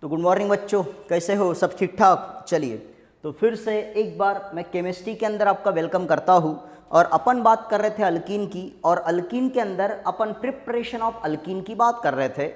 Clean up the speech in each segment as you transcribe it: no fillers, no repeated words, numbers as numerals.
तो good morning बच्चों, कैसे हो? सब ठीक ठाक? चलिए, तो फिर से एक बार मैं केमिस्ट्री के अंदर आपका वेलकम करता हूँ। और अपन बात कर रहे थे अल्कीन की, और अल्कीन के अंदर अपन प्रिपरेशन ऑफ अल्कीन की बात कर रहे थे।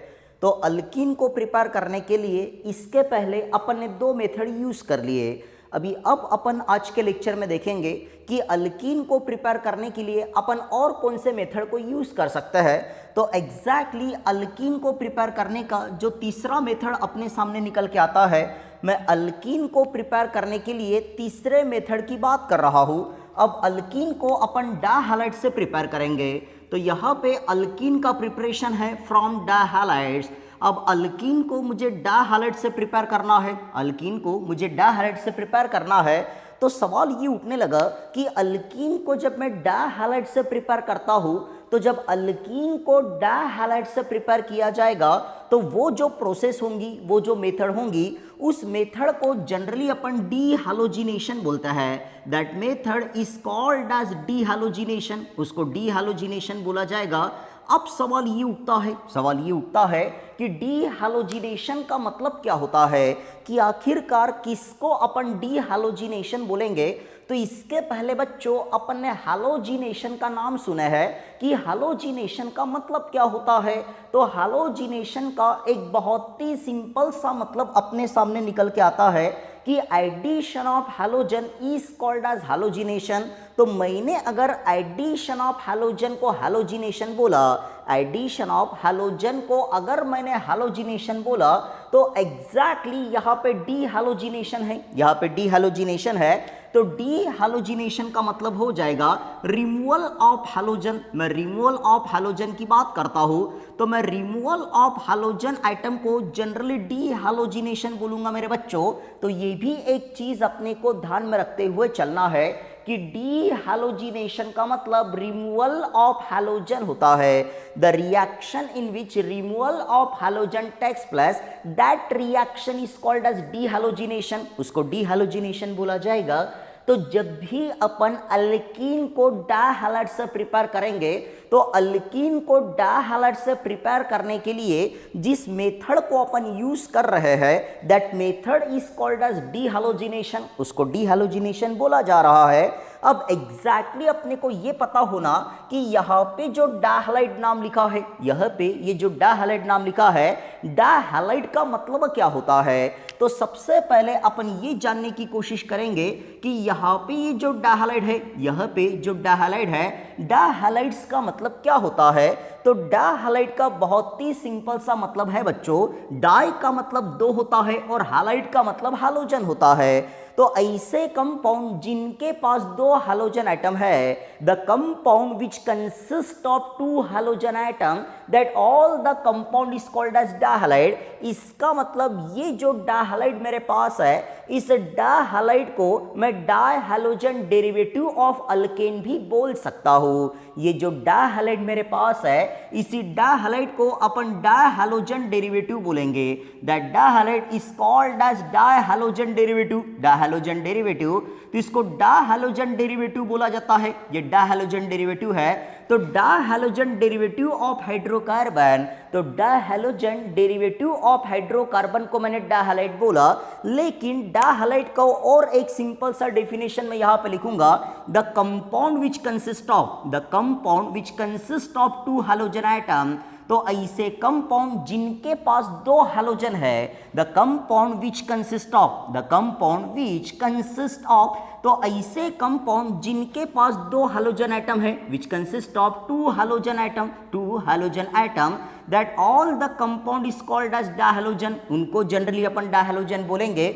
तो अल्कीन को प्रिपेयर करने के लिए इसके पहले अपन ने दो मेथड यूज़ कर लिए। अब अपन आज के लेक्चर में देखेंगे कि अल्कीन को प्रिपेयर करने के लिए अपन और कौन से मेथड को यूज़ कर सकते हैं। तो एग्जैक्टली अल्कीन को प्रिपेयर करने का जो तीसरा मेथड अपने सामने निकल के आता है, मैं अल्कीन को प्रिपेयर करने के लिए तीसरे मेथड की बात कर रहा हूँ। अब अल्कीन को अपन डायहालाइड से प्रिपेयर करेंगे। तो यहाँ पे अल्कीन का प्रिपरेशन है फ्रॉम डायहालाइड्स। अब अल्कीन को मुझे डायहालाइड से प्रिपेयर करना है, अल्कीन को मुझे डायहालाइड से प्रिपेयर करना है। तो सवाल ये उठने लगा कि अल्कीन को जब मैं डायहालाइड से प्रिपेयर करता हूँ, तो जब अल्कीन को डायहालाइड से प्रिपेयर किया जाएगा तो वो जो प्रोसेस होंगी, वो जो मेथड होंगी, उस मेथड को जनरली अपन डीहालोजिनेशन बोलते हैं। That method is called as dehalogenation, उसको डीहालोजिनेशन बोला जाएगा। अब सवाल ये उठता है कि डीहालोजिनेशन का मतलब क्या होता है, कि आखिरकार किसको अपन डीहालोजिनेशन बोलेंगे। तो इसके पहले बच्चों अपन ने हालोजिनेशन का नाम सुना है कि हालोजिनेशन का मतलब क्या होता है। तो हालोजिनेशन का एक बहुत ही सिंपल सा मतलब अपने सामने निकल के आता है कि addition of halogen is called as halogenation. तो मैंने अगर एडिशन ऑफ हैलोजन को हालोजिनेशन बोला, एडिशन ऑफ हैलोजन को अगर मैंने हालोजिनेशन बोला, तो एग्जैक्टली यहाँ पे डीहालोजिनेशन है, यहाँ पे डीहालोजिनेशन है। तो डीहालोजिनेशन का मतलब हो जाएगा रिमूवल ऑफ हैलोजन। मैं रिमूवल ऑफ हैलोजन की बात करता हूं, तो मैं रिमूवल ऑफ हैलोजन आइटम को जनरली डीहालोजिनेशन बोलूंगा मेरे बच्चों। तो ये भी एक चीज अपने को ध्यान में रखते हुए चलना है कि डीहालोजिनेशन का मतलब रिमूवल ऑफ हैलोजन होता है। The reaction in which removal of halogen takes place, that reaction is called as dehalogenation, उसको डीहालोजिनेशन बोला जाएगा। तो जब भी अपन अल्कीन को डायहालाइड से प्रिपेयर करेंगे, तो अल्कीन को डायहालाइड से प्रिपेयर करने के लिए जिस मेथड को अपन यूज कर रहे हैं, that method is called as dehalogenation, उसको डीहालोजिनेशन बोला जा रहा है। अब एग्जैक्टली अपने को ये पता होना कि यहाँ पे जो डायहालाइड नाम लिखा है, यहाँ पे ये जो डायहालाइड नाम लिखा है, डायहालाइड का मतलब क्या होता है। तो सबसे पहले अपन ये जानने की कोशिश करेंगे कि यहाँ पे ये जो डायहालाइड है, यहाँ पे जो डायहालाइड है, डायहालाइड्स का मतलब क्या होता है। तो डायहालाइड का बहुत ही सिंपल सा मतलब है बच्चों, डाई का मतलब दो होता है और हालाइड का मतलब हालोजन होता है। तो ऐसे कंपाउंड जिनके पास दो हालोजन आइटम है, the compound which consist of two halogen item, that all the compound is called as dihalide. इसका मतलब ये जो डायहालाइड मेरे पास है, इस डायहालाइड को मैं डायहालोजन डेरिवेटिव ऑफ अल्केन भी बोल सकता हूँ। ये जो डायहालाइड मेरे पास है, इसी डायहालाइड को अपन डायहालोजन डेरिवेटिव बोलेंगे। That dihalide is called as dihalogen derivative, dihalogen derivative. तो इसको डायहालोजन डेरिवेटिव बोला जाता है, ये डायहालोजन डेरिवेटिव है। तो डायहालोजन डेरिवेटिव ऑफ हाइड्रोकार्बन, तो डायहालोजन डेरिवेटिव ऑफ हाइड्रोकार्बन को मैंने डायहालाइड बोला, लेकिन डायहालाइड का और एक सिंपल सा डेफिनेशन में यहां पे लिखूंगा, the compound which consist of, the compound which consist of two halogen item. तो ऐसे कंपाउंड जिनके पास दो हालोजन है, the compound which consist of, the compound which consist of, तो ऐसे कंपाउंड जिनके पास दो हालोजन आइटम है, which consist of two halogen item, two halogen item, that all the compound is called as dihalogen, उनको generally अपन डायहालोजन बोलेंगे।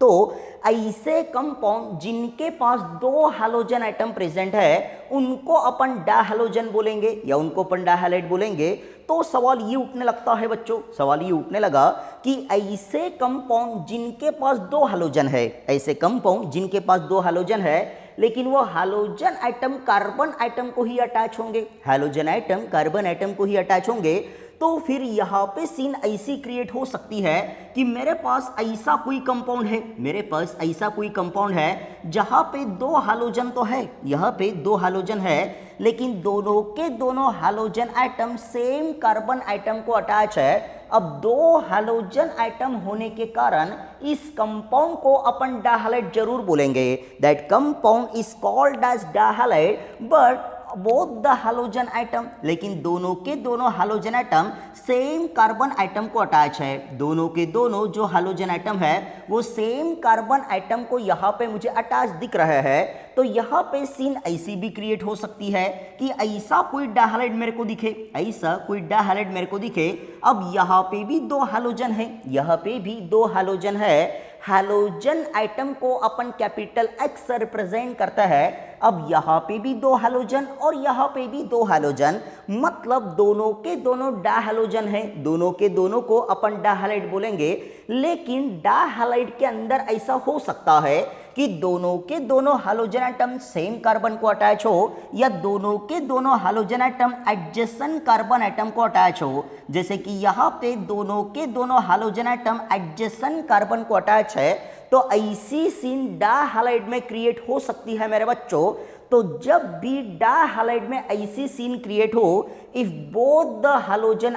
तो ऐसे कंपाउंड जिनके पास दो हालोजन आइटम प्रेजेंट है, उनको अपन डायहालोजन बोलेंगे या उनको अपन डायहालाइड बोलेंगे। तो सवाल ये उठने लगता है बच्चों, सवाल ये उठने लगा कि ऐसे कंपाउंड जिनके पास दो हालोजन है, ऐसे कंपाउंड जिनके पास दो हालोजन है, लेकिन वो हालोजन आइटम कार्बन आइटम को ही अटैच होंगे, हालोजन आइटम कार्बन आइटम को ही अटैच होंगे। तो फिर यहाँ पे सीन ऐसी क्रिएट हो सकती है कि मेरे पास ऐसा कोई कंपाउंड है, मेरे पास ऐसा कोई कंपाउंड है जहाँ पे दो हालोजन तो है, यहाँ पे दो हालोजन है, लेकिन दोनों के दोनों halogen item same carbon item को अटैच है। अब दो हैलोजन आइटम होने के कारण इस कंपाउंड को अपन डायहालाइड जरूर बोलेंगे। That compound is called as dihalide, but both the halogen item, लेकिन दोनों के दोनों halogen item same carbon item को अटैच है। दोनों के दोनों जो हैलोजन आइटम है वो सेम कार्बन आइटम को यहाँ पे मुझे अटैच दिख रहा है। तो यहाँ पे सीन ऐसी भी क्रिएट हो सकती है कि ऐसा कोई डायहालाइड मेरे को दिखे, ऐसा कोई डायहालाइड मेरे को दिखे। अब यहाँ पे भी दो हैलोजन है, यहाँ पे भी दो हैलोजन है। हैलोजन आइटम को अपन कैपिटल X से रिप्रेजेंट करता है। अब यहाँ पे भी दो हैलोजन और यहाँ पे भी दो हैलोजन, मतलब दोनों के दोनों डायहालोजन है। दोनों के दोनों को अपन डायहालाइड बोलेंगे। लेकिन डायहालाइड के अंदर ऐसा हो सकता है कि दोनों के दोनों हैलोजन आइटम सेम कार्बन को अटैच हो, या दोनों के दोनों halogen item adjacent carbon item को अटैच हो। जैसे कि यहाँ पे दोनों के दोनों हैलोजन आइटम एडजेसेंट कार्बन को अटैच है, तो ऐसी सीन डायहालाइड में क्रिएट हो सकती है मेरे बच्चों। तो जब भी डायहालाइड में ऐसी सीन क्रिएट हो, if both the halogen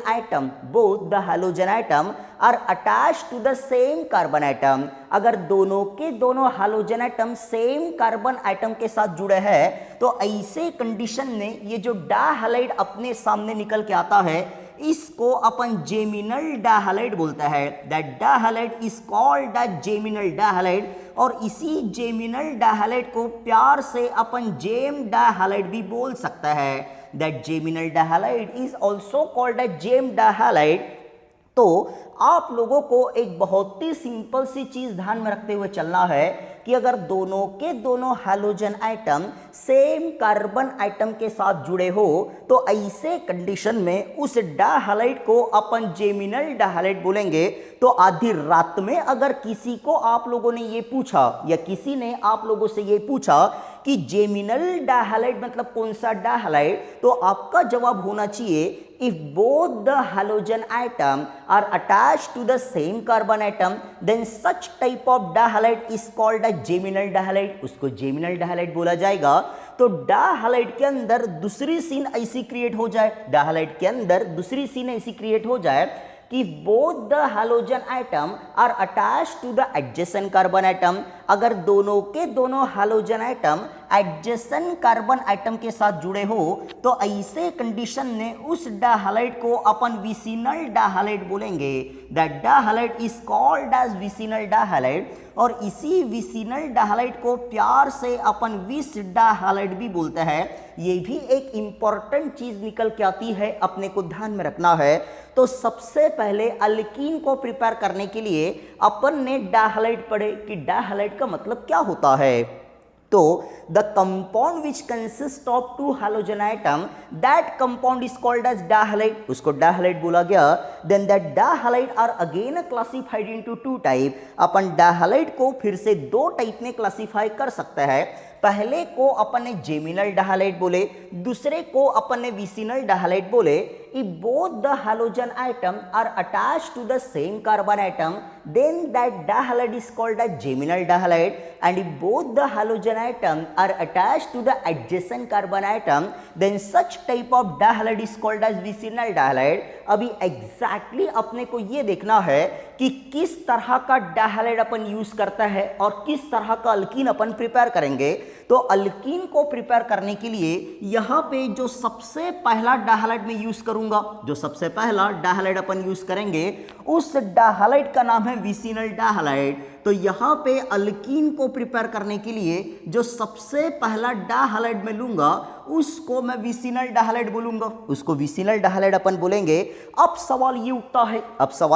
item are attached to the same carbon item, अगर दोनों के दोनों halogen item same carbon item के साथ जुड़े हैं, तो ऐसे कंडीशन में ये जो डायहालाइड अपने सामने निकल के आता है, इसको अपन जेमिनल डायहालाइड बोलता है। That dihalide is called the geminal dihalide, और इसी जेमिनल डायहालाइड को प्यार से अपन जेम डायहालाइड भी बोल सकता है। That geminal dihalide is also called the gem dihalide. तो आप लोगों को एक बहुत ही सिंपल सी चीज ध्यान में रखते हुए चलना है कि अगर दोनों के दोनों halogen item same carbon item के साथ जुड़े हो, तो ऐसे कंडीशन में उस डायहालाइड को अपन जेमिनल डायहालाइड बोलेंगे। तो आधी रात में अगर किसी को आप लोगों ने ये पूछा, या किसी ने आप लोगों से ये पूछा कि जेमिनल डायहालाइड मतलब कौन सा डायहालाइड, तो आपका जवाब होना चाहिए if both the halogen atom are attached to the same carbon atom, then such type of dihalide is called a geminal dihalide। उसको जेमिनल डायहालाइड बोला जाएगा। तो डायहालाइड के अंदर दूसरी सीन ऐसी क्रिएट हो जाए, डायहालाइड के अंदर दूसरी सीन ऐसी क्रिएट हो जाए कि both the halogen atom are attached to the adjacent carbon atom, अगर दोनों के दोनों halogen item adjacent carbon item के साथ जुड़े हो, तो ऐसे कंडीशन में उस डायहालाइड को अपन विसिनल डायहालाइड बोलेंगे। That dihalide is called as vicinal dihalide, और इसी विसिनल डायहालाइड को प्यार से अपन विस डायहालाइड भी बोलते हैं। ये भी एक इंपॉर्टेंट चीज निकल के आती है, अपने को ध्यान में रखना है। तो सबसे पहले अल्कीन को प्रिपेयर करने के लिए अपन ने डायहालाइड पढ़े कि डायहालाइड का मतलब क्या होता है। तो the compound which consist of two halogen item, that compound is called as dihalide, उसको डायहालाइड बोला गया। Then that dihalide are again classified into two type. अपन डायहालाइड को फिर से दो टाइप में क्लासिफाई कर सकते हैं। पहले को अपन ने जेमिनल डायहालाइड बोले, दूसरे को अपन ने विसिनल डायहालाइड बोले। If both the halogen atom are attached to the same carbon atom, then that dihalide is called a geminal dihalide, and if both the halogen atom are attached to the adjacent carbon atom, then such type of dihalide is called as vicinal dihalide। अभी exactly अपने को ये देखना है कि किस तरह का डायहालाइड अपन यूज करता है और किस तरह का अल्कीन अपन प्रिपेयर करेंगे। तो अल्कीन को प्रिपेयर करने के लिए यहाँ पे जो सबसे पहला डायहालाइड में यूज करूंगा, जो सबसे पहला डायहालाइड अपन यूज करेंगे, उस डायहालाइड का नाम है विसिनल डायहालाइड। तो यहाँ पे अल्कीन को प्रिपेयर करने के लिए जो सबसे पहला डायहालाइड में लूंगा, उसको मैं विसिनल डायहालाइड बोलूंगा, उसको विसिनल डायहालाइड अपन बोलेंगे। अब सवाल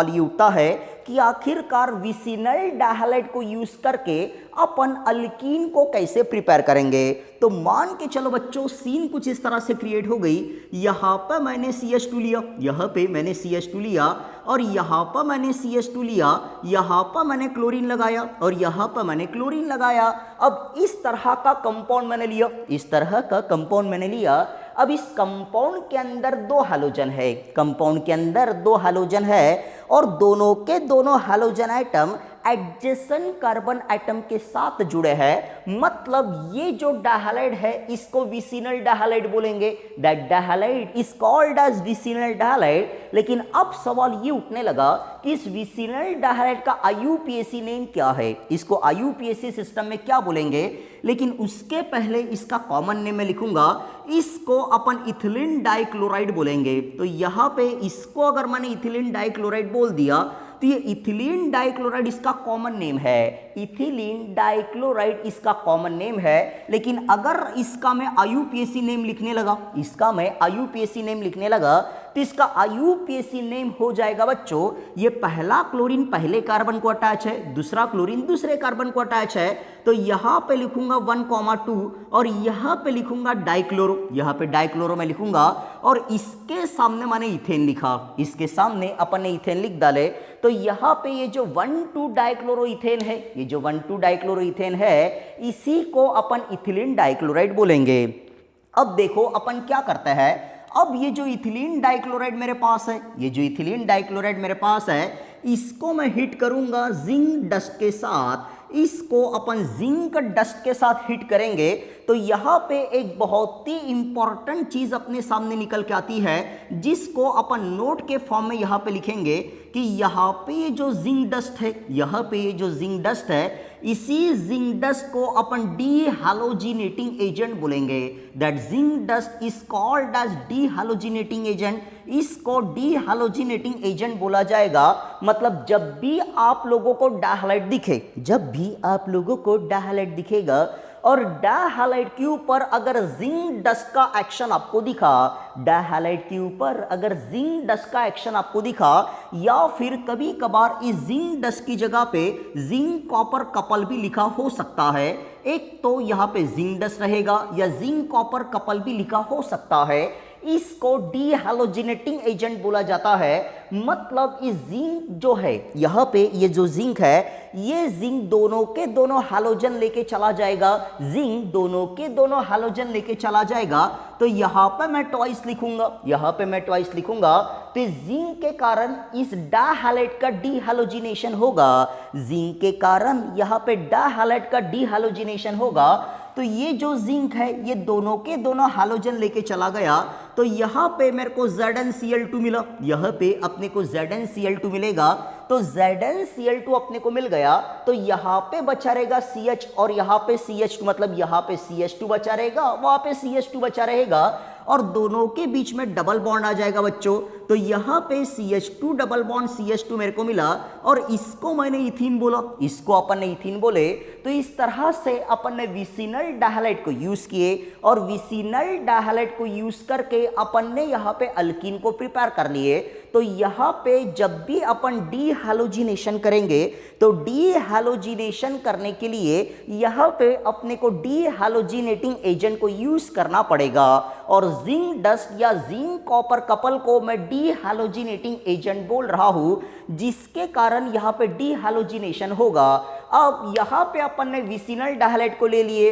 ये उठता है कि आखिरकार विसिनल डायहालाइड को यूज करके अपन अल्कीन को कैसे प्रिपेयर करेंगे। तो मान के चलो बच्चों, सीन कुछ इस तरह से क्रिएट हो गई। यहाँ पर मैंने CH2 लिया, यहाँ पे मैंने CH2 लिया, और यहाँ पर मैंने CH2 लिया, यहाँ पर मैंने क्लोरीन लगाया, और यहाँ पर मैंने क्लोरीन लगाया। अब इस तरह का कंपाउंड मैंने लिया, इस तरह का कंपाउंड मैंने लिया। अब इस कंपाउंड के अंदर दो हैलोजन है, कंपाउंड के अंदर दो हैलोजन है, और दोनों के दोनों halogen item adjacent carbon atom के साथ जुड़े हैं, मतलब ये जो डायहालाइड है इसको विसिनल डायहालाइड बोलेंगे। That dihalide is called as vicinal dihalide. लेकिन अब सवाल ये उठने लगा कि इस विसिनल डायहालाइड का IUPAC नेम क्या है, इसको IUPAC सिस्टम में क्या बोलेंगे। लेकिन उसके पहले इसका कॉमन नेम मैं लिखूंगा, इसको अपन इथिलीन डाइक्लोराइड बोलेंगे। तो यहां पे इसको अगर मैंने इथिलीन डाइक्लोराइड बोल दिया तो ये इथिलीन डाइक्लोराइड इसका कॉमन नेम है। इथिलीन डाइक्लोराइड इसका कॉमन नेम है। लेकिन अगर इसका मैं IUPAC नेम लिखने लगा, तो इसका IUPAC नेम हो जाएगा बच्चों, ये पहला क्लोरीन पहले कार्बन को अटैच है, दूसरा क्लोरीन दूसरे कार्बन को अटैच है। तो यहां पे लिखूंगा 1,2 और यहां पे लिखूंगा डाइक्लोरो, यहां पे डाइक्लोरो में लिखूंगा और इसके सामने मैंने इथेन लिखा, इसके सामने अपन ने इथेन लिख डाले। तो यहां पे ये जो 1,2 डाइक्लोरो इथेन है, ये जो 1,2 डाइक्लोरो इथेन है, इसी को अपन इथिलीन डाइक्लोराइड बोलेंगे। अब देखो अपन क्या करते हैं, अब ये जो इथिलीन डाइक्लोराइड मेरे पास है, ये जो इथिलीन डाइक्लोराइड मेरे पास है, इसको मैं हिट करूंगा जिंक डस्ट के साथ। इसको अपन जिंक डस्ट के साथ हिट करेंगे तो यहाँ पे एक बहुत ही इंपॉर्टेंट चीज अपने सामने निकल के आती है, जिसको अपन नोट के फॉर्म में यहाँ पे लिखेंगे कि यहाँ पे ये जो जिंक डस्ट है, यहाँ पे ये जो जिंक डस्ट है, इसी जिंक डस्ट को अपन डीहैलोजिनेटिंग एजेंट बोलेंगे। That zinc dust is called as dehalogenating agent. इसको डीहैलोजिनेटिंग एजेंट बोला जाएगा। मतलब जब भी आप लोगों को डायहालाइड दिखे, जब भी आप लोगों को डायहालाइड दिखेगा और डायहालाइड के ऊपर अगर जिंक डस्ट का एक्शन आपको दिखा, डायहालाइड के ऊपर अगर जिंक डस्ट का एक्शन आपको दिखा, या फिर कभी कभार इस जिंक डस्ट की जगह पे जिंक कॉपर कपल भी लिखा हो सकता है। एक तो यहाँ पे जिंक डस्ट रहेगा या जिंक कॉपर कपल भी लिखा हो सकता है। इसको डीहैलोजिनेटिंग एजेंट बोला जाता है। मतलब इस जिंक जो है, यहाँ पे ये जो जिंक है, ये जिंक दोनों के दोनों हैलोजन लेके चला जाएगा, जिंक दोनों के दोनों हैलोजन लेके चला जाएगा। तो यहाँ पे मैं ट्वाइस लिखूंगा, यहाँ पे मैं ट्वाइस लिखूंगा। तो इस जिंक के कारण इस डायहालाइड का डीहैलोजिनेशन होगा, जिंक के कारण यहाँ पे डायहालाइड का डीहैलोजिनेशन होगा। तो ये जो जिंक है ये दोनों के दोनों हैलोजन लेके चला गया। तो यहाँ पे मेरे को ZnCl2 मिला, यहाँ पे अपने को ZnCl2 मिलेगा। तो ZnCl2 अपने को मिल गया। तो यहाँ पे बचा रहेगा CH और यहाँ पे CH2, मतलब यहाँ पे CH2 बचा रहेगा, वहाँ पे CH2 बचा रहेगा और दोनों के बीच में डबल बॉन्ड आ जाएगा बच्चों। तो यहाँ पे CH2 डबल बॉन्ड CH2 मेरे को मिला और इसको मैंने इथीन बोला, इसको अपन ने इथीन बोले। तो इस तरह से अपन ने विसिनल डायहालाइड को यूज किए और विसिनल डायहालाइड को यूज करके अपन ने यहाँ पे अल्कीन को प्रिपेयर कर लिए। तो यहाँ पे जब भी अपन डीहैलोजिनेशन करेंगे तो डीहैलोजिनेशन करने के लिए यहाँ पे अपने को डीहैलोजिनेटिंग एजेंट को यूज करना पड़ेगा और जिंक डस्ट या जिंक कॉपर कपल को मैं डीहैलोजिनेटिंग एजेंट बोल रहा हूँ, जिसके कारण यहाँ पे डीहैलोजिनेशन होगा। अब यहाँ पे अपन ने विसिनल डायहालाइड को ले लिए।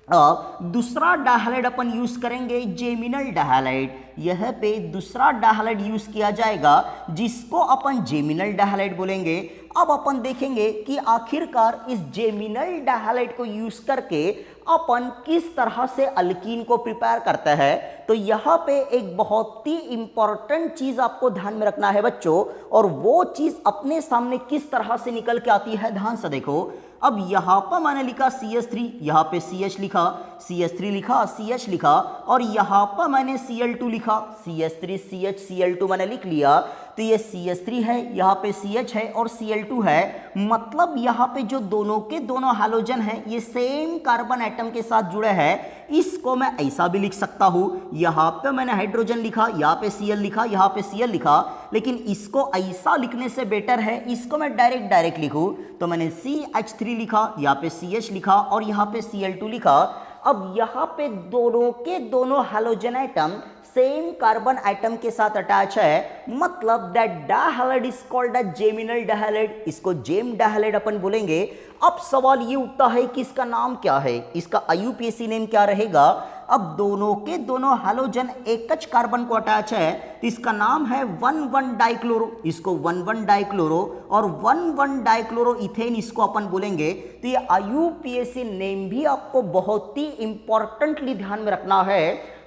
अब दूसरा डायहालाइड अपन यूज करेंगे जेमिनल डायहालाइड। यह पे दूसरा डायहालाइड यूज किया जाएगा जिसको अपन जेमिनल डायहालाइड बोलेंगे। अब अपन देखेंगे कि आखिरकार इस जेमिनल डायहालाइड को यूज करके अपन किस तरह से अल्कीन को प्रिपेयर करते हैं। तो यहाँ पे एक बहुत ही इंपॉर्टेंट चीज आपको ध्यान में रखना है बच्चों, और वो चीज अपने सामने किस तरह से निकल के आती है, ध्यान से देखो। अब यहाँ पर मैंने लिखा CH3, यहाँ पे CH लिखा, CH3 लिखा, CH लिखा और यहाँ पर मैंने Cl2 लिखा, CH3 CH Cl2 मैंने लिख लिया। तो ये CH3 है, यहाँ पे CH है और Cl2 है। मतलब यहाँ पे जो दोनों के दोनों हैलोजन हैं ये सेम कार्बन एटम के साथ जुड़े हैं। इसको मैं ऐसा भी लिख सकता हूँ, यहाँ पे मैंने हाइड्रोजन लिखा, यहाँ पे Cl लिखा, यहाँ पे Cl लिखा, लेकिन इसको ऐसा लिखने से बेटर है इसको मैं डायरेक्ट लिखूँ। तो मैंने CH3 लिखा, यहाँ पे CH लिखा और यहाँ पे Cl2 लिखा। अब यहाँ पे दोनों के दोनों halogen atom same carbon atom के साथ अटैच है। मतलब that dihalide is called as geminal dihalide, इसको जेम डायहालाइड अपन बोलेंगे। अब सवाल ये उठता है कि इसका नाम क्या है, इसका IUPAC नेम क्या रहेगा। अब दोनों के दोनों हैलोजन एक च कार्बन को अटैच है तो इसका नाम है 1,1 डाइक्लोरो, इसको 1,1 डाइक्लोरो और 1,1 डाइक्लोरो इथेन इसको अपन बोलेंगे। तो ये IUPAC नेम भी आपको बहुत ही इंपॉर्टेंटली ध्यान में रखना है।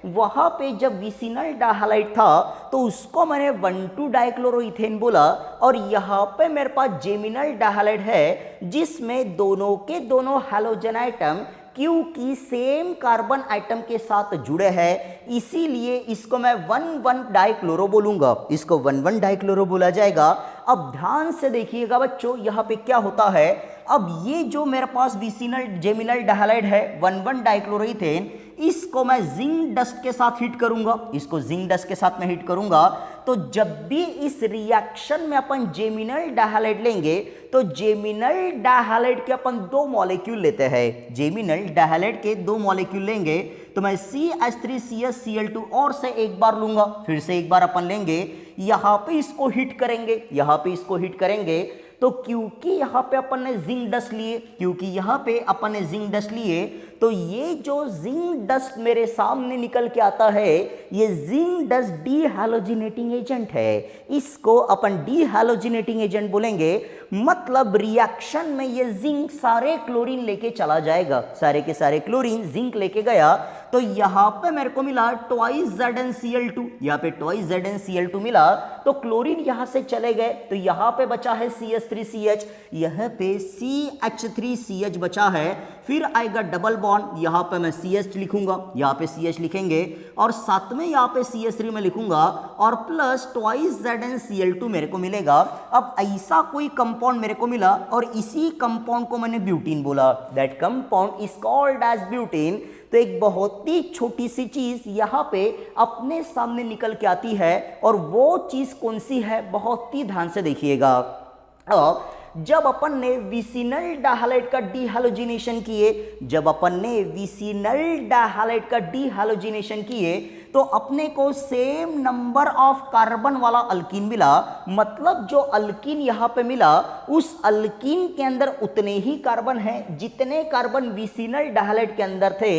वहां पे जब विसिनल डाइहैलाइड था तो उसको मैंने 1,2 डाइक्लोरो इथेन बोला, और यहाँ पे मेरे पास जेमिनल डाइहैलाइड है जिसमें दोनों के दोनों हैलोजन आइटम क्योंकि सेम कार्बन आइटम के साथ जुड़े हैं, इसीलिए इसको मैं 1,1 डाइक्लोरो बोलूंगा, इसको 1,1 डाइक्लोरो बोला जाएगा। अब ध्यान से देखिएगा बच्चों, यहाँ पे क्या होता है, अब ये जो मेरे पास विसिनल जेमिनल डाइहैलाइड है 1,1 डाइक्लोरो इथेन, इसको मैं जिंक डस्ट के साथ हिट करूंगा, इसको जिंक डस्ट के साथ मैं हिट करूंगा। तो जब भी इस रिएक्शन में अपन जेमिनल डाइहैलाइड लेंगे तो जेमिनल डाइहैलाइड के अपन 2 मॉलिक्यूल लेते हैं, जेमिनल डाइहैलाइड के 2 मॉलिक्यूल लेंगे तो मैं CH3CH और से एक बार लूंगा, फिर से एक बार अपन लेंगे, यहां पे इसको हिट करेंगे, यहां पे इसको हिट करेंगे। तो क्योंकि यहाँ पे अपन ने जिंक डस्ट लिए, क्योंकि यहाँ पे अपन ने जिंक डस्ट लिए, तो ये जो जिंक डस्ट मेरे सामने निकल के आता है ये जिंक डस्ट डीहैलोजिनेटिंग एजेंट है, इसको अपन डीहैलोजिनेटिंग एजेंट बोलेंगे। मतलब रिएक्शन में ये जिंक सारे क्लोरीन लेके चला जाएगा, सारे के सारे क्लोरीन जिंक लेके गया, तो यहाँ पे मेरे को मिला 2ZnCl2, यहाँ पे 2ZnCl2 मिला, तो क्लोरीन यहाँ से चले गए, तो यहाँ पे बचा है CH3CH, यहाँ पे CH3CH बचा है, फिर आएगा डबल बॉन्ड, यहाँ पे मैं CH लिखूंगा, यहाँ पे CH लिखेंगे और साथ में यहाँ पे CH3 में लिखूंगा और प्लस 2ZnCl2 मेरे को मिलेगा। अब ऐसा कोई कंपाउंड मेरे को मिला और इसी कंपाउंड को मैंने ब्यूटीन बोला, that compound is called as butene. तो एक बहुत ही छोटी सी चीज यहाँ पे अपने सामने निकल के आती है, और वो चीज कौन सी है बहुत ही ध्यान से देखिएगा। अब जब अपन ने विसिनल डाइहैलाइड का डीहैलोजिनेशन किए, जब अपन ने विसिनल डाइहैलाइड का डीहैलोजिनेशन किए तो अपने को सेम नंबर ऑफ कार्बन वाला अल्कीन मिला, मतलब जो अल्कीन यहाँ पे मिला उस अल्कीन के अंदर उतने ही कार्बन हैं जितने कार्बन विसिनल डाइहैलाइड के अंदर थे।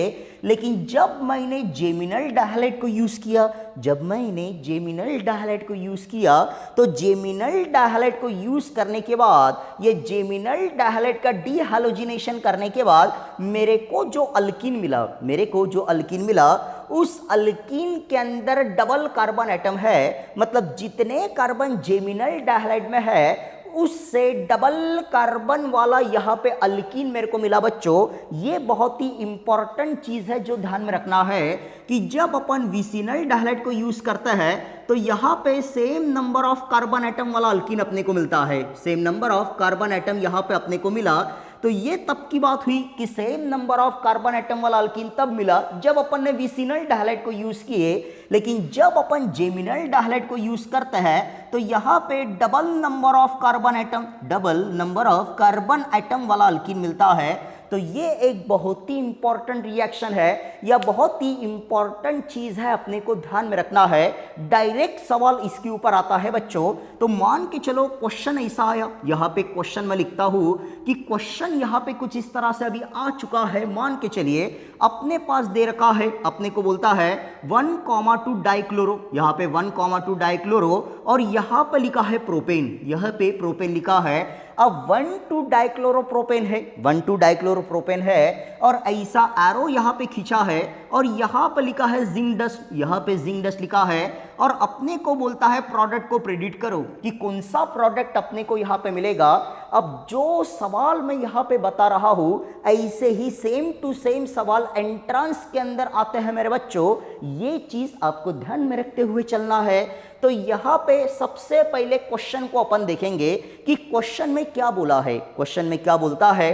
लेकिन जब मैंने जेमिनल डाइहैलाइड को यूज किया, जब मैंने जेमिनल डाइहैलाइड को यूज किया तो जेमिनल डाइहैलाइड को यूज करने के बाद, ये जेमिनल डाइहैलाइड का डीहैलोजिनेशन करने के बाद मेरे को जो अल्कीन मिला, मेरे को जो अल्कीन मिला उस अल्कीन के अंदर डबल कार्बन एटम है, मतलब जितने कार्बन जेमिनल डाइहैलाइड में है उससे डबल कार्बन वाला यहाँ पे अल्कीन मेरे को मिला। बच्चों ये बहुत ही इंपॉर्टेंट चीज है जो ध्यान में रखना है कि जब अपन विसिनल डाइहैलाइड को यूज करते हैं तो यहाँ पे same number of carbon atom वाला अल्कीन अपने को मिलता है, same number of carbon atom यहाँ पे अपने को मिला। तो ये तब की बात हुई कि same number of carbon atom वाला अल्कीन तब मिला जब अपन ने विसिनल डाइहैलाइड को यूज किए। लेकिन जब अपन जेमिनल डाइहैलाइड को यूज करते हैं तो यहाँ पे double number of carbon atom, double number of carbon atom वाला अल्कीन मिलता है। तो ये एक बहुत ही इंपॉर्टेंट रिएक्शन है या बहुत ही इंपॉर्टेंट चीज है, अपने को ध्यान में रखना है। डायरेक्ट सवाल इसके ऊपर आता है बच्चों। तो मान के चलो क्वेश्चन ऐसा आया, यहाँ पे क्वेश्चन मैं लिखता हूं कि क्वेश्चन यहाँ पे कुछ इस तरह से अभी आ चुका है। मान के चलिए अपने पास दे रखा है, अपने को बोलता है 1,2 डाइक्लोरो, यहाँ पे 1,2 डाइक्लोरो और यहाँ पे लिखा है प्रोपेन, यहाँ पे प्रोपेन लिखा है। अब 1,2 डाइक्लोरोप्रोपेन है, 1,2 डाइक्लोरोप्रोपेन है और ऐसा एरो यहाँ पे खींचा है और यहाँ पे लिखा है जिंक डस्ट, यहाँ पे जिंक डस्ट लिखा है और अपने को बोलता है प्रोडक्ट को प्रेडिक्ट करो कि कौन सा प्रोडक्ट अपने को यहाँ पे मिलेगा। अब जो सवाल मैं यहाँ पे बता रहा हूँ ऐसे ही सेम टू सेम सवाल एंट्रेंस के अंदर आते हैं मेरे बच्चों, ये चीज आपको ध्यान में रखते हुए चलना है। तो यहाँ पे सबसे पहले क्वेश्चन को अपन देखेंगे कि क्वेश्चन में क्या बोला है, क्वेश्चन में क्या बोलता है।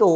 तो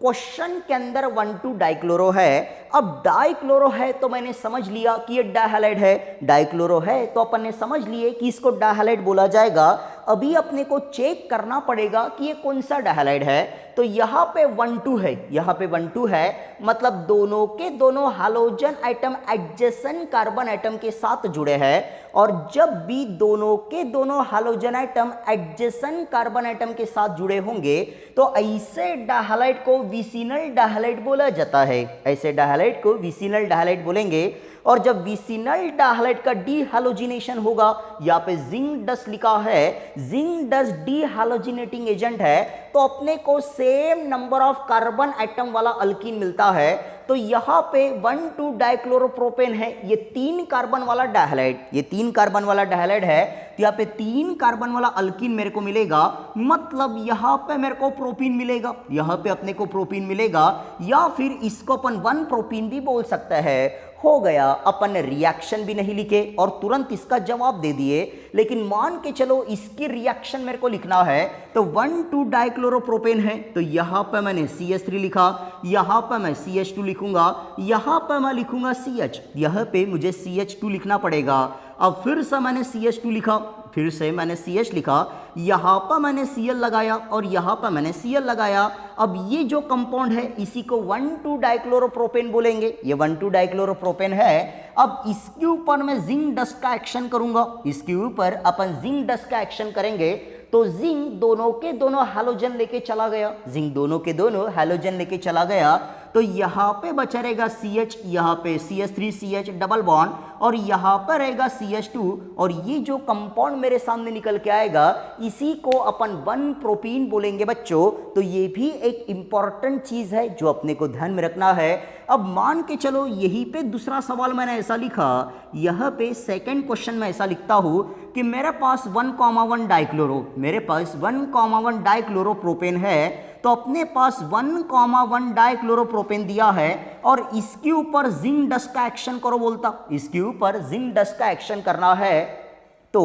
क्वेश्चन के अंदर 1,2 डाइक्लोरो है। अब डाइक्लोरो है तो मैंने समझ लिया कि ये डाइहैलाइड है, डाइक्लोरो है तो अपन ने समझ लिए कि इसको डाइहैलाइड बोला जाएगा। अभी अपने को चेक करना पड़ेगा कि ये कौन सा डाइहैलाइड है। तो यहाँ पे 1 2 है, यहाँ पे 1 2 है, मतलब दोनों के दोनों hydrogen atom adjacent carbon item के साथ जुड़े हैं। और जब भी दोनों के दोनों hydrogen atom adjacent carbon item के साथ जुड़े होंगे तो ऐसे डायहालाइड को विसिनल डायहालाइड बोला जाता है। ऐसे डायहालाइड को विसिनल डायहालाइड बोलेंगे। और जब विसिनल डायहालाइड का डीहालोजिनेशन होगा, यहाँ पे जिंक डस्ट लिखा है, जिंक डस्ट डीहालोजिनेटिंग एजेंट है, तो अपने को same number of carbon atom वाला अल्कीन मिलता है। तो यहाँ पे 1 2 डाइक्लोरोप्रोपेन है, ये 3 कार्बन वाला डायहालाइड, ये 3 कार्बन वाला डायहालाइड है। तो यहाँ पे 3 कार्बन वाला अल्कीन मेरे को मिलेगा, मतलब यहाँ पे मेरे को प्रोपीन मिलेगा, यहाँ पे अपने को प्रोपीन मिलेगा, या फिर इसको अपन 1 प्रोपीन भी बोल सकते हैं। हो गया, अपन ने रिएक्शन भी नहीं लिखे और तुरंत इसका जवाब दे दिए। लेकिन मान के चलो इसकी रिएक्शन मेरे को लिखना है, तो 1 2 डाइक्लोरोप्रोपेन है, तो यहाँ पे मैंने CH3 लिखा, यहाँ पे मैं CH2 लिखूंगा, यहाँ पे मैं लिखूंगा CH, यहाँ पे मुझे CH2 लिखना पड़ेगा। अब फिर से मैंने CH2 लिखा, फिर से मैंने CH लिखा, यहाँ पर मैंने Cl लगाया और यहाँ पर मैंने Cl लगाया। अब ये जो कंपाउंड है इसी को 1 2 डाइक्लोरोप्रोपेन बोलेंगे, ये 1 2 डाइक्लोरोप्रोपेन है। अब इसके ऊपर मैं जिंक डस्ट का एक्शन करूंगा, इसके ऊपर अपन जिंक डस्ट का एक्शन करेंगे, तो जिंक दोनों के दोनों हैलोजन लेके चला गया, जिंक दोनों के दोनों हैलोजन लेके चला गया। तो यहाँ पे बचा रहेगा CH, यहाँ पे CH3CH डबल बॉन्ड, और यहाँ पर रहेगा CH2, और ये जो कंपाउंड मेरे सामने निकल के आएगा इसी को अपन 1 प्रोपीन बोलेंगे बच्चों। तो ये भी एक इंपॉर्टेंट चीज है जो अपने को ध्यान में रखना है। अब मान के चलो यहीं पे दूसरा सवाल मैंने ऐसा लिखा, यहाँ पे सेकंड क्वेश्चन में ऐसा लिखता हूं कि मेरे पास 1,1 डाइक्लोरो, मेरे पास 1,1 डाइक्लोरोप्रोपेन है, तो अपने पास 1,1 डाइक्लोरोप्रोपेन दिया है और इसके ऊपर जिंक डस्ट का एक्शन करो बोलता, इसके ऊपर जिंक डस्ट का एक्शन करना है। तो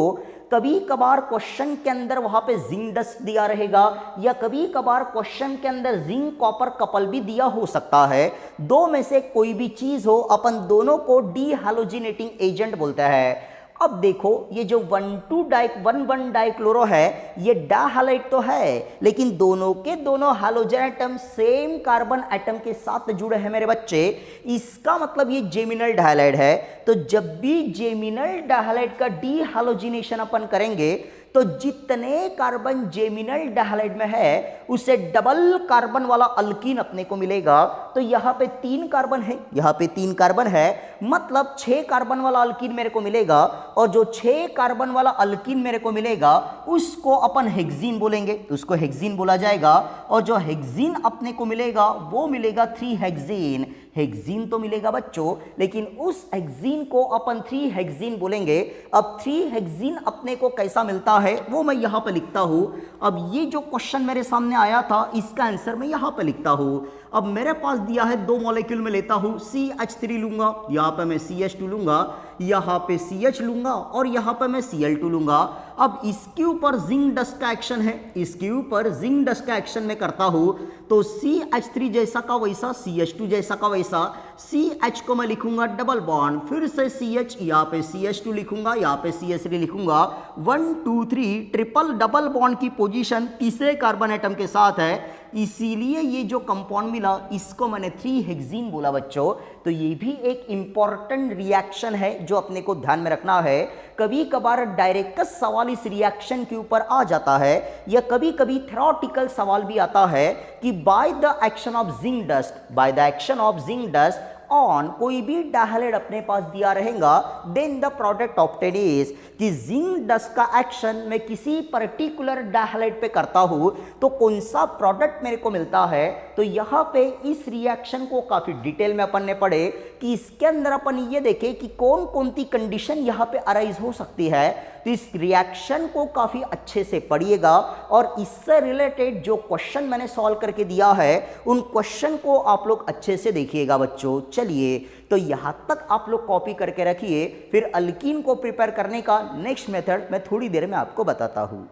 कभी कभार क्वेश्चन के अंदर वहां पे जिंक डस्ट दिया रहेगा, या कभी कभार क्वेश्चन के अंदर जिंक कॉपर कपल भी दिया हो सकता है। दो में से कोई भी चीज हो, अपन दोनों को डीहालोजिनेटिंग एजेंट बोलता है। अब देखो ये जो 1,1 डाइक्लोरो है ये डायहालाइड तो है, लेकिन दोनों के दोनों hydrogen atom same carbon atom के साथ जुड़े हैं मेरे बच्चे। इसका मतलब ये जेमिनल डायहालाइड है। तो जब भी जेमिनल डायहालाइड का डीहालोजिनेशन अपन करेंगे तो जितने कार्बन जेमिनल डायहालाइड में है उसे डबल कार्बन वाला अल्कीन अपने को मिलेगा। तो यहाँ पे 3 कार्बन है, यहाँ पे 3 कार्बन है, मतलब 6 कार्बन वाला अल्कीन मेरे को मिलेगा। और जो 6 कार्बन वाला अल्कीन मेरे को मिलेगा उसको अपन हेक्सीन बोलेंगे, उसको हेक्सीन बोला जाएगा। और जो हेक्सीन अपने को मिलेगा वो मिलेगा 3 हेक्सीन। हेक्सीन तो मिलेगा बच्चों, लेकिन उस हेक्सीन को अपन 3 हेक्सीन बोलेंगे। अब 3 हेक्सीन अपने को कैसा मिलता है वो मैं यहाँ पे लिखता हूँ। अब ये जो क्वेश्चन मेरे सामने आया था इसका आंसर मैं यहाँ पे लिखता हूँ। अब मेरे पास दिया है 2 मॉलिक्यूल में लेता हूँ, CH3 लूंगा, यहाँ पे मैं CH2 लूंगा, यहाँ पे CH लूंगा और यहाँ पे मैं Cl2 लूंगा। अब इसके ऊपर जिंक डस्ट का एक्शन है, इसके ऊपर जिंक डस्ट का एक्शन मैं करता हूँ। तो CH3 जैसा का वैसा, CH2 जैसा का वैसा, CH को मैं लिखूंगा डबल बॉन्ड, फिर से CH, यहाँ पे CH2 लिखूंगा, यहाँ पे CH3 लिखूंगा। 1 2 3 ट्रिपल डबल बॉन्ड की पोजीशन तीसरे कार्बन एटम के साथ है, इसीलिए ये जो कंपाउंड मिला इसको मैंने 3 हेक्सीन बोला बच्चों। तो ये भी एक इंपॉर्टेंट रिएक्शन है जो अपने को ध्यान में रखना है। कभी कभार डायरेक्ट सवाल इस रिएक्शन के ऊपर आ जाता है, या कभी कभी थ्योरेटिकल सवाल भी आता है कि by the action of zinc dust, by the action of zinc dust on कोई भी डायहालाइड अपने पास दिया रहेगा, then the product obtain is, कि जिंक डस्ट का एक्शन मैं किसी पर्टिकुलर डायहालाइड पे करता हूं तो कौन सा प्रोडक्ट मेरे को मिलता है। तो यहाँ पे इस रिएक्शन को काफी डिटेल में अपन ने पढ़े कि इसके अंदर अपन ये देखें कि कौन कौन सी कंडीशन यहाँ पे अराइज हो सकती है। तो इस रिएक्शन को काफी अच्छे से पढ़िएगा और इससे रिलेटेड जो क्वेश्चन मैंने सॉल्व करके दिया है उन क्वेश्चन को आप लोग अच्छे से देखिएगा बच्चों। चलिए, तो यहां तक आप लोग कॉपी करके रखिए, फिर अल्कीन को प्रिपेयर करने का नेक्स्ट मेथड मैं थोड़ी देर में आपको बताता हूं।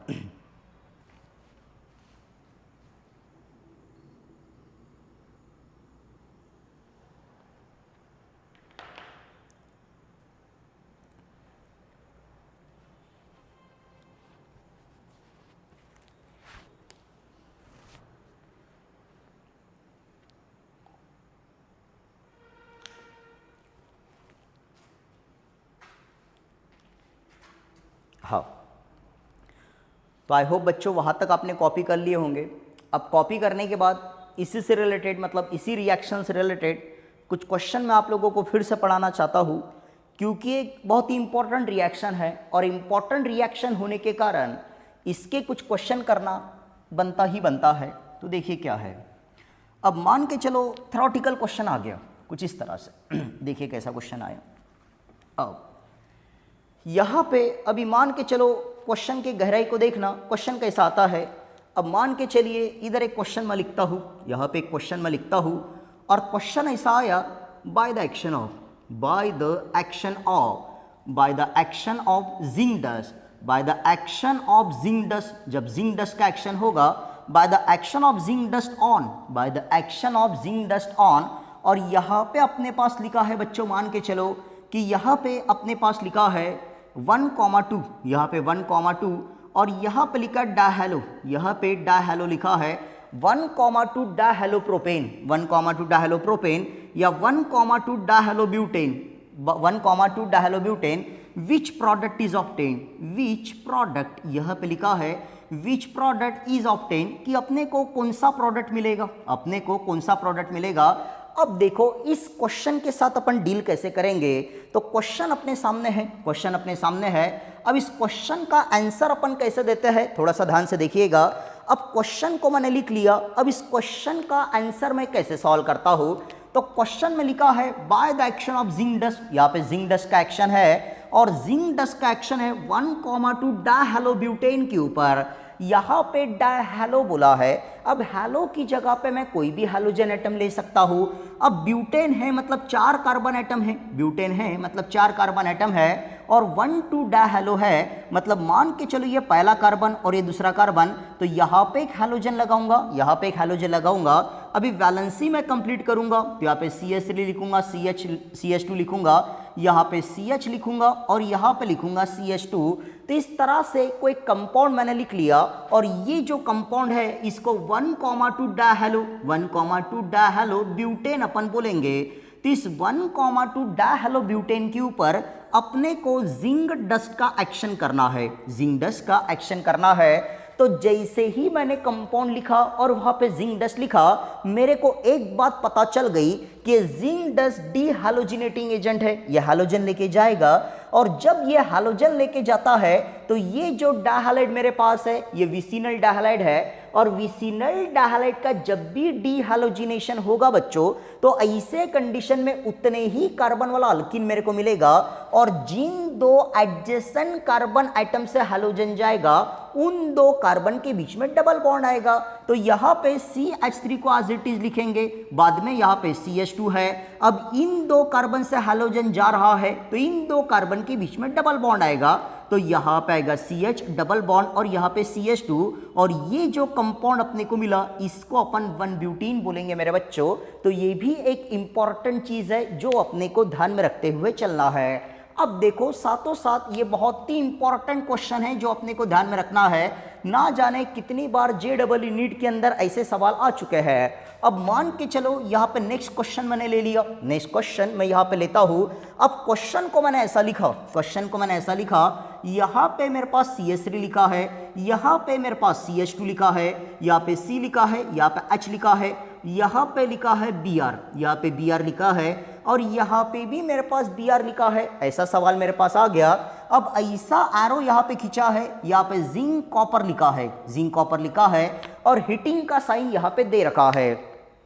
हाँ, तो आई होप बच्चों वहाँ तक आपने कॉपी कर लिए होंगे। अब कॉपी करने के बाद इसी से रिलेटेड, मतलब इसी रिएक्शन से रिलेटेड कुछ क्वेश्चन मैं आप लोगों को फिर से पढ़ाना चाहता हूँ, क्योंकि एक बहुत ही इंपॉर्टेंट रिएक्शन है और इम्पॉर्टेंट रिएक्शन होने के कारण इसके कुछ क्वेश्चन करना बनता ही बनता है। तो देखिए क्या है। अब मान के चलो थ्योरेटिकल क्वेश्चन आ गया कुछ इस तरह से। देखिए कैसा क्वेश्चन आया। अब यहाँ पे अभी मान के चलो क्वेश्चन के गहराई को देखना, क्वेश्चन कैसा आता है। अब मान के चलिए इधर एक क्वेश्चन मैं लिखता हूँ, यहाँ पे एक क्वेश्चन मैं लिखता हूँ और क्वेश्चन ऐसा आया bye the action of zinc dust, by the action of zinc dust. जब जिंक डस्ट का एक्शन होगा bye the action of zinc dust on, bye the action of zinc dust on. और यहाँ पे अपने पास लिखा है बच्चों, मान के चलो कि यहाँ पे अपने पास लिखा है 1,2, यहाँ पे 1,2 और यहाँ पे लिखा डायहेलो, यहाँ पे डायहेलो लिखा है 1,2 डायहेलो प्रोपेन, 1,2 डायहेलो प्रोपेन या 1,2 dihalo butane, 1,2 dihalo butane. Which product is obtain, which product, यहाँ पे लिखा है विच प्रोडक्ट इज ऑब्टेन, कि अपने को कौन सा प्रोडक्ट मिलेगा, अपने को कौन सा प्रोडक्ट मिलेगा। अब देखो इस क्वेश्चन के साथ अपन डील कैसे करेंगे। तो क्वेश्चन अपने सामने है, क्वेश्चन अपने सामने है। अब इस क्वेश्चन का आंसर अपन कैसे देते हैं, थोड़ा सा ध्यान से देखिएगा। अब क्वेश्चन को मैंने लिख लिया, अब इस क्वेश्चन का आंसर मैं कैसे सॉल्व करता हूं। तो क्वेश्चन में लिखा है bye the action of zinc dust, यहाँ पे जिंक डस्ट का एक्शन है और जिंक डस्ट का एक्शन है 1,2 डायहेलो ब्यूटेन के ऊपर। यहाँ पे डायहेलो बोला है, अब हेलो की जगह पे मैं कोई भी हेलोजन एटम ले सकता हूँ। अब ब्यूटेन है मतलब 4 कार्बन एटम है, ब्यूटेन है मतलब 4 कार्बन एटम है और 1,2 डायहेलो है, मतलब मान के चलो ये पहला कार्बन और ये दूसरा कार्बन। तो यहाँ पे एक हेलोजन लगाऊंगा, यहाँ पे एक हेलोजन लगाऊंगा। अभी वैलेंसी मैं कंप्लीट करूंगा, तो यहाँ पे CH3 लिखूंगा, CH2 लिखूंगा, यहाँ पे CH लिखूंगा और यहाँ पे लिखूंगा CH2। तो इस तरह से कोई कंपाउंड मैंने लिख लिया और ये जो कंपाउंड है इसको 1,2 डायहेलो, 1,2 डायहेलो ब्यूटेन अपन बोलेंगे। तो इस 1,2 डायहेलो ब्यूटेन के ऊपर अपने को जिंक डस्ट का एक्शन करना है, जिंक डस्ट का एक्शन करना है। तो जैसे ही मैंने कंपाउंड लिखा और वहां पे जिंक डस्ट लिखा, मेरे को एक बात पता चल गई कि जिंक डस्ट डीहैलोजिनेटिंग एजेंट है, यह हैलोजन लेके जाएगा और जब ये हैलोजन लेके जाता है तो ये जो डायहालाइड मेरे पास है ये विसिनल डायहालाइड है और विसिनल डायहालाइड का जब भी डीहैलोजिनेशन होगा बच्चों, तो ऐसे कंडीशन में उतने ही कार्बन वाला अल्कीन मेरे को मिलेगा और जिन 2 एडजेसेंट कार्बन आइटम से हैलोजन जाएगा उन 2 कार्बन के बीच में डबल बॉन्ड आएगा। तो यहाँ पे CH3 को एज इट इज लिखेंगे, बाद में यहाँ पे CH2 है। अब इन 2 कार्बन से हैलोजन जा रहा है तो इन 2 कार्बन के बीच में डबल बॉन्ड आएगा, तो यहाँ पे आएगा CH डबल बॉन्ड और यहाँ पे CH2 और ये जो कंपाउंड अपने को मिला इसको अपन 1-ब्यूटीन बोलेंगे मेरे बच्चों। तो ये भी एक इंपॉर्टेंट चीज है जो अपने को ध्यान में रखते हुए चलना है। अब देखो साथों साथ ये बहुत ही इंपॉर्टेंट क्वेश्चन है जो अपने को ध्यान में रखना है। ना जाने कितनी बार JEE नीट के अंदर ऐसे सवाल आ चुके हैं। अब मान के चलो यहाँ पे नेक्स्ट क्वेश्चन मैंने ले लिया, नेक्स्ट क्वेश्चन मैं यहाँ पे लेता हूँ। अब क्वेश्चन को मैंने ऐसा लिखा, क्वेश्चन को मैंने ऐसा लिखा, यहाँ पे मेरे पास CH3 लिखा है, यहाँ पे मेरे पास CH2 लिखा है, यहाँ पे C लिखा है, यहाँ पे H लिखा है, यहाँ पे लिखा है Br, यहाँ पे Br लिखा है और यहाँ पे भी मेरे पास Br लिखा है। ऐसा सवाल मेरे पास आ गया। अब ऐसा एरो यहाँ पे खींचा है, यहाँ पे जिंक कॉपर लिखा है, जिंक कॉपर लिखा है और हीटिंग का साइन यहाँ पे दे रखा है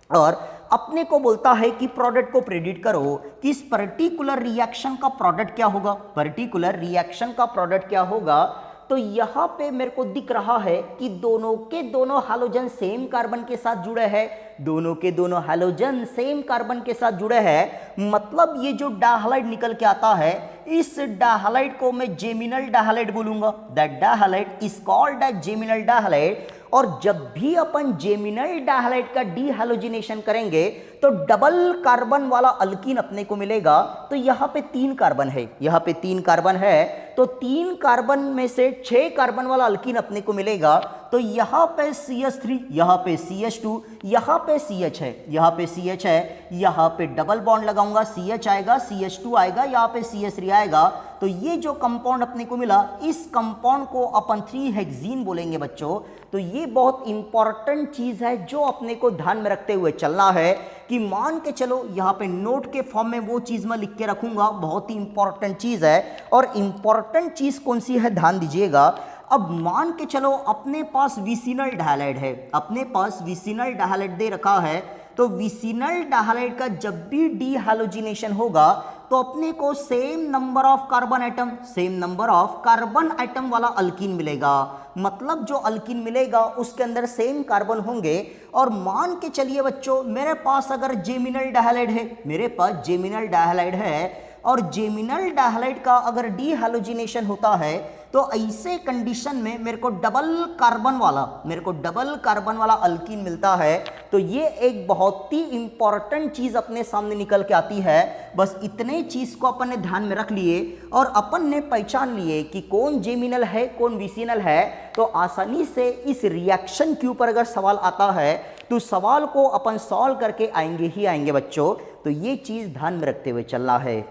और अपने को बोलता है कि प्रोडक्ट को प्रेडिक्ट करो कि इस पर्टिकुलर रिएक्शन का प्रोडक्ट क्या होगा, पर्टिकुलर रिएक्शन का प्रोडक्ट क्या होगा। तो यहाँ पे मेरे को दिख रहा है कि दोनों के दोनों हैलोजन सेम कार्बन के साथ जुड़े हैं, दोनों के दोनों हैलोजन सेम कार्बन के साथ जुड़े हैं। मतलब ये जो डायहालाइड निकल के आता है इस डायहालाइड को मैं जेमिनल डायहालाइड बोलूंगा, that dihalide is called as geminal dihalide. और जब भी अपन जेमिनल डायहालाइड का डीहैलोजिनेशन करेंगे तो डबल कार्बन वाला अल्कीन अपने को मिलेगा। तो यहाँ पे 3 कार्बन है, यहाँ पे 3 कार्बन है। तो तो 3 कार्बन में से 6 कार्बन वाला अल्कीन अपने को मिलेगा। तो यहाँ पे CH3, यहाँ पे CH2, यहाँ पे CH है, यहाँ पे CH है, यहाँ पे डबल बॉन्ड लगाऊंगा, CH आएगा, CH2 आएगा, यहाँ पे CH3 आएगा। तो ये जो कंपाउंड अपने को मिला, इस कंपाउंड को अपन 3 हेक्सीन बोलेंगे बच्चों। तो ये बहुत इंपॉर्टेंट चीज है जो अपने को ध्यान में रखते हुए चलना है कि मान के चलो यहाँ पे नोट के फॉर्म में वो चीज मैं लिख के रखूंगा, बहुत ही इंपॉर्टेंट चीज है। और इंपॉर्टेंट चीज कौन सी है ध्यान दीजिएगा। अब मान के चलो अपने पास विसिनल डायहाइड है, अपने पास विसिनल डायहाइड दे रखा है। तो विसिनल डायहाइड का जब भी डीहाइड्रोजनेशन होगा तो अपने को same number of carbon atom, same number of carbon atom वाला अल्कीन मिलेगा। मतलब जो अल्कीन मिलेगा उसके अंदर सेम कार्बन होंगे। और मान के चलिए बच्चों मेरे पास अगर जेमिनल डायहाइड है, मेरे पास जेमिनल डायहाइड है और जेमिनल डायहाइड का अगर डीहाइड्रोजनेशन होता है तो ऐसे कंडीशन में मेरे को डबल कार्बन वाला अल्कीन मिलता है। तो ये एक बहुत ही इंपॉर्टेंट चीज अपने सामने निकल के आती है। बस इतने चीज को अपन ने ध्यान में रख लिए और अपन ने पहचान लिए कि कौन जेमिनल है कौन विसिनल है। तो आसानी से इस रिएक्शन के ऊपर अगर सवाल आता है तो सवाल को अपन सॉल्व करके आएंगे ही आएंगे बच्चों। तो ये चीज ध्यान में रखते हुए चलना है।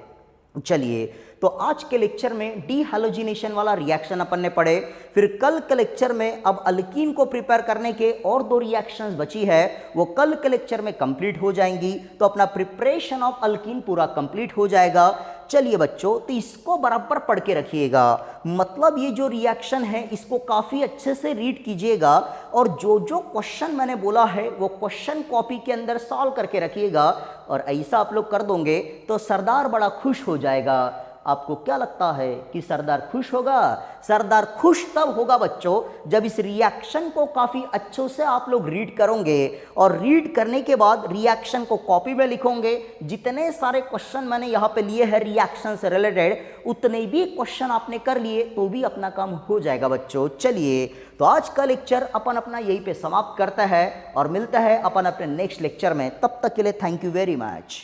चलिए तो आज के लेक्चर में डीहाइड्रोजनेशन वाला रिएक्शन अपन ने पढ़े। फिर कल के लेक्चर में अब अल्कीन को प्रिपेयर करने के और 2 रिएक्शंस बची है, वो कल के लेक्चर में कंप्लीट हो जाएंगी। तो अपना प्रिपरेशन ऑफ अल्कीन पूरा कंप्लीट हो जाएगा। चलिए बच्चों तो इसको बराबर पढ़ के रखिएगा। मतलब ये जो रिएक्शन है इसको काफ़ी अच्छे से रीड कीजिएगा और जो जो क्वेश्चन मैंने बोला है वो क्वेश्चन कॉपी के अंदर सॉल्व करके रखिएगा। और ऐसा आप लोग कर दोगे तो सरदार बड़ा खुश हो जाएगा। आपको क्या लगता है कि सरदार खुश होगा? सरदार खुश तब होगा बच्चों जब इस रिएक्शन को काफ़ी अच्छे से आप लोग रीड करोगे और रीड करने के बाद रिएक्शन को कॉपी में लिखोगे। जितने सारे क्वेश्चन मैंने यहाँ पे लिए हैं रिएक्शन से रिलेटेड उतने भी क्वेश्चन आपने कर लिए तो भी अपना काम हो जाएगा बच्चों। चलिए तो आज का लेक्चर अपन अपना यहीं पे समाप्त करता है और मिलता है अपन अपने नेक्स्ट लेक्चर में। तब तक के लिए थैंक यू वेरी मच।